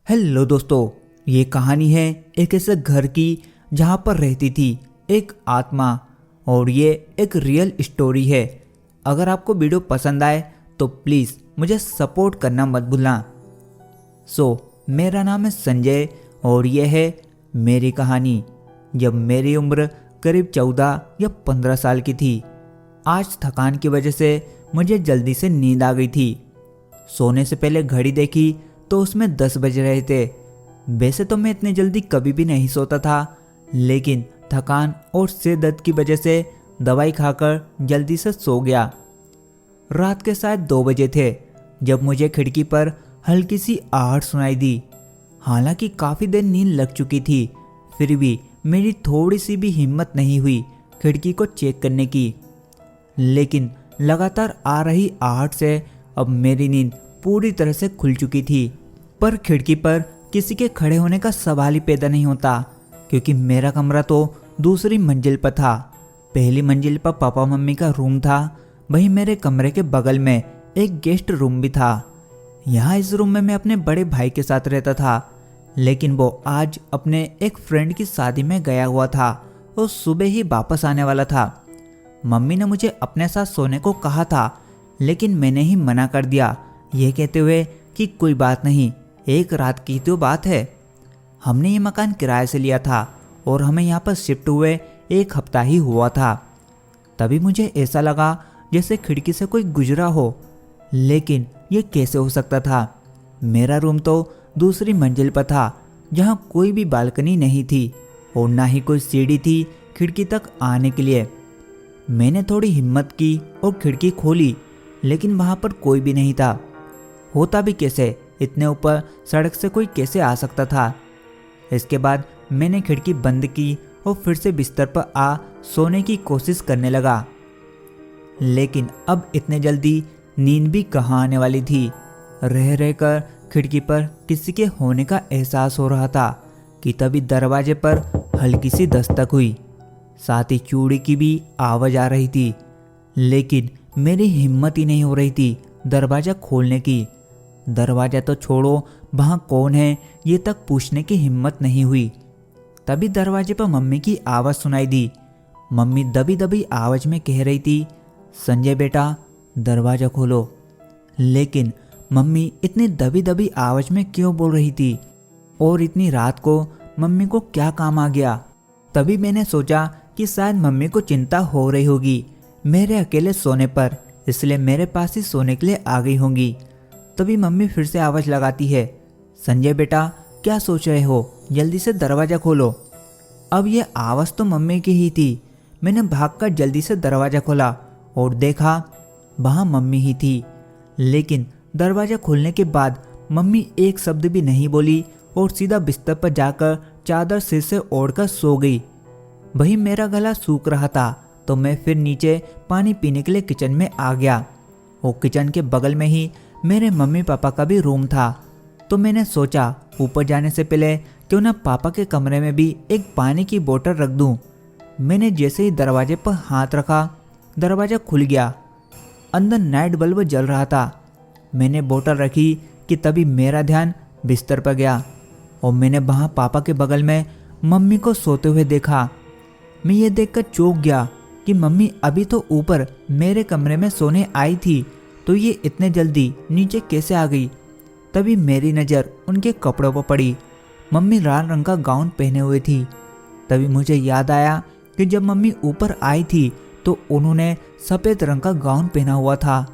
Hello दोस्तों, ये कहानी है एक ऐसे घर की जहाँ पर रहती थी एक आत्मा और ये एक रियल स्टोरी है। अगर आपको वीडियो पसंद आए तो प्लीज़ मुझे सपोर्ट करना मत भूलना। मेरा नाम है संजय और ये है मेरी कहानी। जब मेरी उम्र करीब 14 या 15 साल की थी। आज थकान की वजह से मुझे जल्दी से नींद आ गई थी। सोने से पहले घड़ी देखी तो उसमें 10 बज रहे थे। वैसे तो मैं इतनी जल्दी कभी भी नहीं सोता था, लेकिन थकान और सिर दर्द की वजह से दवाई खाकर जल्दी से सो गया। रात के शायद 2 बजे थे जब मुझे खिड़की पर हल्की सी आहट सुनाई दी। हालांकि काफ़ी देर नींद लग चुकी थी, फिर भी मेरी थोड़ी सी भी हिम्मत नहीं हुई खिड़की को चेक करने की। लेकिन लगातार आ रही आहट से अब मेरी नींद पूरी तरह से खुल चुकी थी। पर खिड़की पर किसी के खड़े होने का सवाल ही पैदा नहीं होता, क्योंकि मेरा कमरा तो दूसरी मंजिल पर था। पहली मंजिल पर पापा मम्मी का रूम था, वहीं मेरे कमरे के बगल में एक गेस्ट रूम भी था। यहाँ इस रूम में मैं अपने बड़े भाई के साथ रहता था, लेकिन वो आज अपने एक फ्रेंड की शादी में गया हुआ था और सुबह ही वापस आने वाला था। मम्मी ने मुझे अपने साथ सोने को कहा था, लेकिन मैंने ही मना कर दिया, ये कहते हुए कि कोई बात नहीं, एक रात की तो बात है। हमने ये मकान किराए से लिया था और हमें यहाँ पर शिफ्ट हुए 1 हफ्ता ही हुआ था। तभी मुझे ऐसा लगा जैसे खिड़की से कोई गुजरा हो, लेकिन ये कैसे हो सकता था। मेरा रूम तो दूसरी मंजिल पर था, जहाँ कोई भी बालकनी नहीं थी और ना ही कोई सीढ़ी थी खिड़की तक आने के लिए। मैंने थोड़ी हिम्मत की और खिड़की खोली, लेकिन वहाँ पर कोई भी नहीं था। होता भी कैसे, इतने ऊपर सड़क से कोई कैसे आ सकता था। इसके बाद मैंने खिड़की बंद की और फिर से बिस्तर पर आ सोने की कोशिश करने लगा। लेकिन अब इतने जल्दी नींद भी कहाँ आने वाली थी। रह रहकर खिड़की पर किसी के होने का एहसास हो रहा था कि तभी दरवाजे पर हल्की सी दस्तक हुई। साथ ही चूड़ी की भी आवाज़ आ रही थी, लेकिन मेरी हिम्मत ही नहीं हो रही थी दरवाज़ा खोलने की। दरवाज़ा तो छोड़ो, वहाँ कौन है ये तक पूछने की हिम्मत नहीं हुई। तभी दरवाजे पर मम्मी की आवाज़ सुनाई दी। मम्मी दबी दबी आवाज़ में कह रही थी, संजय बेटा दरवाज़ा खोलो। लेकिन मम्मी इतनी दबी दबी आवाज़ में क्यों बोल रही थी, और इतनी रात को मम्मी को क्या काम आ गया। तभी मैंने सोचा कि शायद मम्मी को चिंता हो रही होगी मेरे अकेले सोने पर, इसलिए मेरे पास ही सोने के लिए आ गई होंगी। तभी मम्मी फिर से आवाज़ लगाती है, संजय बेटा क्या सोच रहे हो, जल्दी से दरवाज़ा खोलो। अब ये आवाज़ तो मम्मी की ही थी। मैंने भागकर जल्दी से दरवाज़ा खोला और देखा वहाँ मम्मी ही थी। लेकिन दरवाज़ा खोलने के बाद मम्मी एक शब्द भी नहीं बोली और सीधा बिस्तर पर जाकर चादर सिर से ओढ़कर सो गई। वहीं मेरा गला सूख रहा था, तो मैं फिर नीचे पानी पीने के लिए किचन में आ गया। और किचन के बगल में ही मेरे मम्मी पापा का भी रूम था, तो मैंने सोचा ऊपर जाने से पहले क्यों ना पापा के कमरे में भी एक पानी की बोतल रख दूं। मैंने जैसे ही दरवाजे पर हाथ रखा, दरवाज़ा खुल गया। अंदर नाइट बल्ब जल रहा था। मैंने बोतल रखी कि तभी मेरा ध्यान बिस्तर पर गया और मैंने वहाँ पापा के बगल में मम्मी को सोते हुए देखा। मैं ये देखकर चौंक गया कि मम्मी अभी तो ऊपर मेरे कमरे में सोने आई थी, तो ये इतने जल्दी नीचे कैसे आ गई। तभी मेरी नज़र उनके कपड़ों पर पड़ी। मम्मी लाल रंग का गाउन पहने हुए थी। तभी मुझे याद आया कि जब मम्मी ऊपर आई थी तो उन्होंने सफ़ेद रंग का गाउन पहना हुआ था।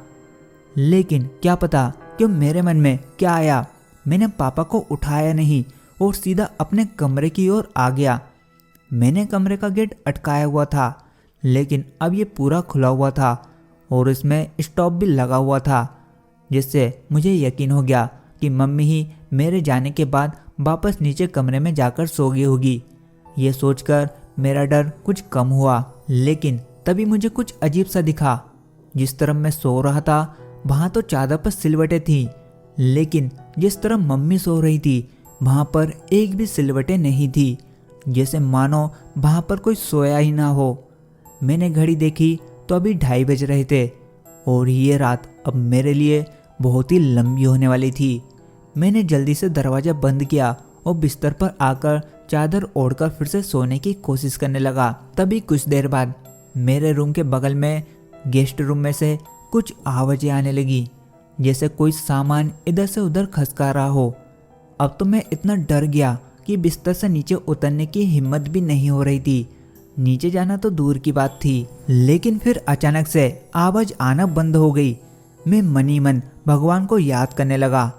लेकिन क्या पता क्यों मेरे मन में क्या आया, मैंने पापा को उठाया नहीं और सीधा अपने कमरे की ओर आ गया। मैंने कमरे का गेट अटकाया हुआ था, लेकिन अब ये पूरा खुला हुआ था और इसमें स्टॉप भी लगा हुआ था, जिससे मुझे यकीन हो गया कि मम्मी ही मेरे जाने के बाद वापस नीचे कमरे में जाकर सो गई होगी। ये सोचकर मेरा डर कुछ कम हुआ। लेकिन तभी मुझे कुछ अजीब सा दिखा। जिस तरफ मैं सो रहा था वहाँ तो चादर पर सिलवटें थी, लेकिन जिस तरफ मम्मी सो रही थी वहाँ पर एक भी सिलवटें नहीं थी, जैसे मानो वहाँ पर कोई सोया ही ना हो। मैंने घड़ी देखी तो अभी 2:30 बज रहे थे और ये रात अब मेरे लिए बहुत ही लंबी होने वाली थी। मैंने जल्दी से दरवाज़ा बंद किया और बिस्तर पर आकर चादर ओढ़कर फिर से सोने की कोशिश करने लगा। तभी कुछ देर बाद मेरे रूम के बगल में गेस्ट रूम में से कुछ आवाज़ें आने लगी, जैसे कोई सामान इधर से उधर खसका रहा हो। अब तो मैं इतना डर गया कि बिस्तर से नीचे उतरने की हिम्मत भी नहीं हो रही थी। नीचे जाना तो दूर की बात थी, लेकिन फिर अचानक से आवाज़ आना बंद हो गई। मैं मन ही मन भगवान को याद करने लगा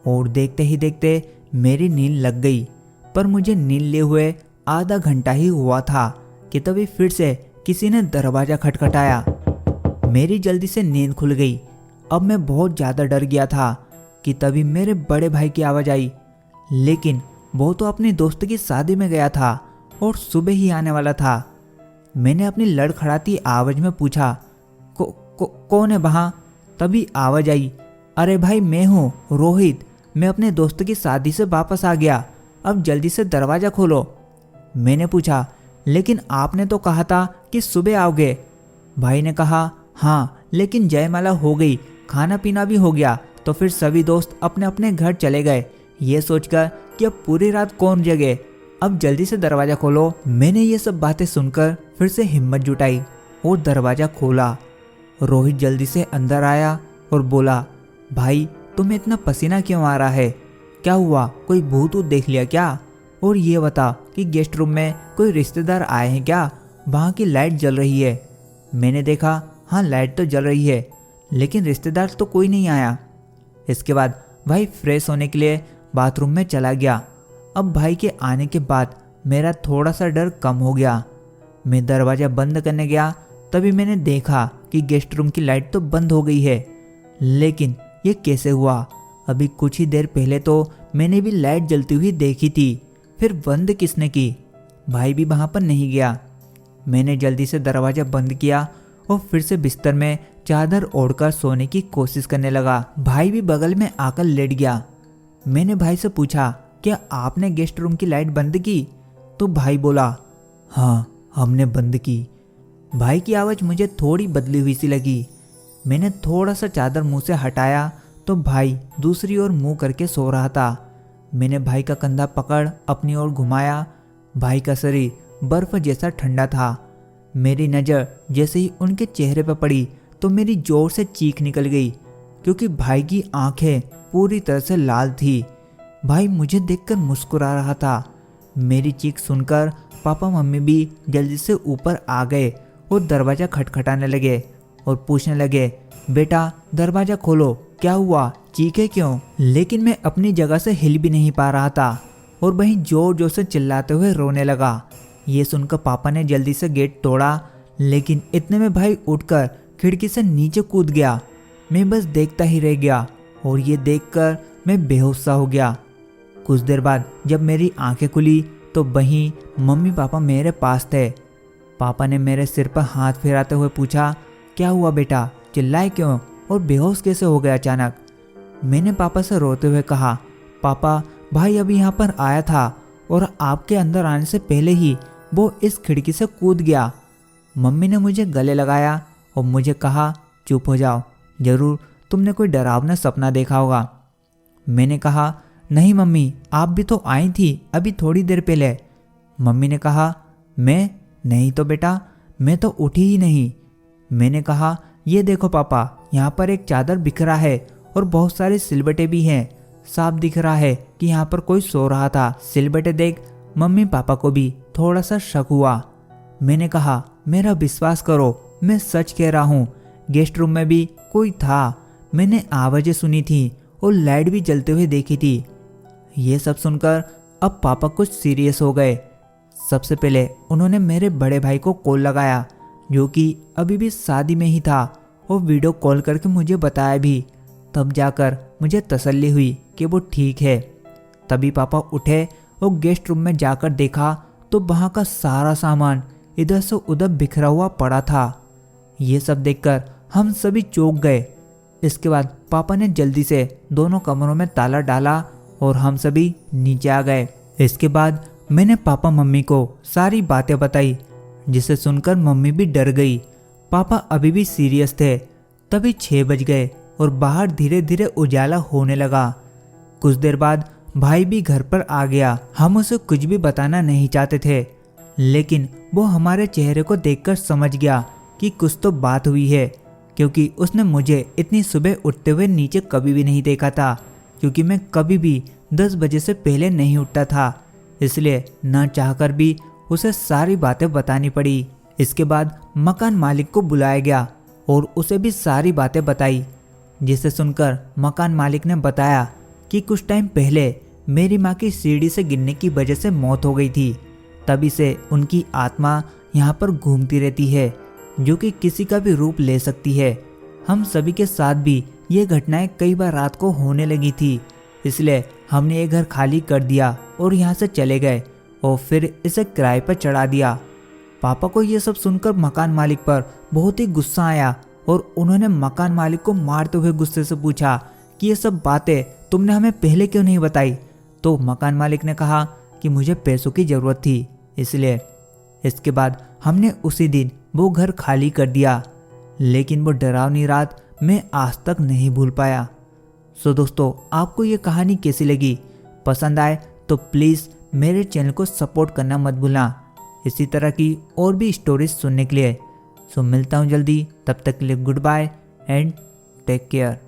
और देखते ही देखते मेरी नींद लग गई। पर मुझे नींद लिए हुए आधा घंटा ही हुआ था कि तभी फिर से किसी ने दरवाज़ा खटखटाया। मेरी जल्दी से नींद खुल गई। अब मैं बहुत ज़्यादा डर गया था कि तभी मेरे बड़े भाई की आवाज़ आई, लेकिन वो तो अपने दोस्त की शादी में गया था और सुबह ही आने वाला था। मैंने अपनी लड़खड़ाती आवाज़ में पूछा, कौन है वहाँ? तभी आवाज़ आई, अरे भाई मैं हूँ रोहित, मैं अपने दोस्त की शादी से वापस आ गया, अब जल्दी से दरवाज़ा खोलो। मैंने पूछा, लेकिन आपने तो कहा था कि सुबह आओगे। भाई ने कहा, हाँ लेकिन जयमाला हो गई, खाना पीना भी हो गया, तो फिर सभी दोस्त अपने अपने घर चले गए, ये सोचकर कि अब पूरी रात कौन जगे, अब जल्दी से दरवाज़ा खोलो। मैंने ये सब बातें सुनकर फिर से हिम्मत जुटाई और दरवाज़ा खोला। रोहित जल्दी से अंदर आया और बोला, भाई तुम्हें इतना पसीना क्यों आ रहा है? क्या हुआ, कोई भूत ऊत देख लिया क्या? और ये बता कि गेस्ट रूम में कोई रिश्तेदार आए हैं क्या? वहाँ की लाइट जल रही है। मैंने देखा, हाँ लाइट तो जल रही है, लेकिन रिश्तेदार तो कोई नहीं आया। इसके बाद भाई फ्रेश होने के लिए बाथरूम में चला गया। अब भाई के आने के बाद मेरा थोड़ा सा डर कम हो गया। मैं दरवाज़ा बंद करने गया, तभी मैंने देखा कि गेस्ट रूम की लाइट तो बंद हो गई है। लेकिन ये कैसे हुआ? अभी कुछ ही देर पहले तो मैंने भी लाइट जलती हुई देखी थी, फिर बंद किसने की? भाई भी वहाँ पर नहीं गया। मैंने जल्दी से दरवाज़ा बंद किया और फिर से बिस्तर में चादर ओढ़कर सोने की कोशिश करने लगा। भाई भी बगल में आकर लेट गया। मैंने भाई से पूछा, क्या आपने गेस्ट रूम की लाइट बंद की? तो भाई बोला, हाँ हमने बंद की। भाई की आवाज़ मुझे थोड़ी बदली हुई सी लगी। मैंने थोड़ा सा चादर मुंह से हटाया तो भाई दूसरी ओर मुंह करके सो रहा था। मैंने भाई का कंधा पकड़ अपनी ओर घुमाया। भाई का शरीर बर्फ जैसा ठंडा था। मेरी नज़र जैसे ही उनके चेहरे पर पड़ी तो मेरी जोर से चीख निकल गई, क्योंकि भाई की आंखें पूरी तरह से लाल थी। भाई मुझे देखकर मुस्कुरा रहा था। मेरी चीख सुनकर पापा मम्मी भी जल्दी से ऊपर आ गए और दरवाज़ा खटखटाने लगे और पूछने लगे, बेटा दरवाज़ा खोलो, क्या हुआ, चीखे क्यों? लेकिन मैं अपनी जगह से हिल भी नहीं पा रहा था और वहीं जोर जोर से चिल्लाते हुए रोने लगा। ये सुनकर पापा ने जल्दी से गेट तोड़ा, लेकिन इतने में भाई उठकर खिड़की से नीचे कूद गया। मैं बस देखता ही रह गया और ये देखकर मैं बेहोश सा हो गया। कुछ देर बाद जब मेरी आंखें खुली तो वहीं मम्मी पापा मेरे पास थे। पापा ने मेरे सिर पर हाथ फेराते हुए पूछा, क्या हुआ बेटा, चिल्लाए क्यों और बेहोश कैसे हो गया अचानक? मैंने पापा से रोते हुए कहा, पापा भाई अभी यहाँ पर आया था और आपके अंदर आने से पहले ही वो इस खिड़की से कूद गया। मम्मी ने मुझे गले लगाया और मुझे कहा, चुप हो जाओ, जरूर तुमने कोई डरावना सपना देखा होगा। मैंने कहा, नहीं मम्मी, आप भी तो आई थी अभी थोड़ी देर पहले। मम्मी ने कहा, मैं नहीं तो बेटा, मैं तो उठी ही नहीं। मैंने कहा, ये देखो पापा, यहाँ पर एक चादर बिखरा है और बहुत सारे सिलबटे भी हैं। साफ दिख रहा है कि यहाँ पर कोई सो रहा था। सिलबटे देख मम्मी पापा को भी थोड़ा सा शक हुआ। मैंने कहा, मेरा विश्वास करो, मैं सच कह रहा हूँ, गेस्ट रूम में भी कोई था। मैंने आवाज़ें सुनी थी और लाइट भी जलते हुए देखी थी। ये सब सुनकर अब पापा कुछ सीरियस हो गए। सबसे पहले उन्होंने मेरे बड़े भाई को कॉल लगाया, जो कि अभी भी शादी में ही था, और वीडियो कॉल करके मुझे बताया भी। तब जाकर मुझे तसल्ली हुई कि वो ठीक है। तभी पापा उठे और गेस्ट रूम में जाकर देखा तो वहाँ का सारा सामान इधर से उधर बिखरा हुआ पड़ा था। ये सब देखकर हम सभी चौंक गए। इसके बाद पापा ने जल्दी से दोनों कमरों में ताला डाला और हम सभी नीचे आ गए। इसके बाद मैंने पापा मम्मी को सारी बातें बताई, जिसे सुनकर मम्मी भी डर गई। पापा अभी भी सीरियस थे। तभी 6 बज गए और बाहर धीरे धीरे उजाला होने लगा। कुछ देर बाद भाई भी घर पर आ गया। हम उसे कुछ भी बताना नहीं चाहते थे, लेकिन वो हमारे चेहरे को देखकर समझ गया कि कुछ तो बात हुई है, क्योंकि उसने मुझे इतनी सुबह उठते हुए नीचे कभी भी नहीं देखा था, क्योंकि मैं कभी भी 10 बजे से पहले नहीं उठता था। इसलिए न चाहकर भी उसे सारी बातें बतानी पड़ी। इसके बाद मकान मालिक को बुलाया गया और उसे भी सारी बातें बताई, जिसे सुनकर मकान मालिक ने बताया कि कुछ टाइम पहले मेरी माँ की सीढ़ी से गिरने की वजह से मौत हो गई थी। तभी से उनकी आत्मा यहाँ पर घूमती रहती है, जो कि किसी का भी रूप ले सकती है। हम सभी के साथ भी ये घटनाएं कई बार रात को होने लगी थी, इसलिए हमने ये घर खाली कर दिया और यहाँ से चले गए और फिर इसे किराए पर चढ़ा दिया। पापा को ये सब सुनकर मकान मालिक पर बहुत ही गुस्सा आया और उन्होंने मकान मालिक को मारते हुए गुस्से से पूछा कि ये सब बातें तुमने हमें पहले क्यों नहीं बताई। तो मकान मालिक ने कहा कि मुझे पैसों की ज़रूरत थी, इसलिए। इसके बाद हमने उसी दिन वो घर खाली कर दिया, लेकिन वो डरावनी रात मैं आज तक नहीं भूल पाया। सो दोस्तों, आपको ये कहानी कैसी लगी? पसंद आए तो प्लीज़ मेरे चैनल को सपोर्ट करना मत भूलना, इसी तरह की और भी स्टोरीज सुनने के लिए। सो मिलता हूँ जल्दी, तब तक के लिए good bye and take care.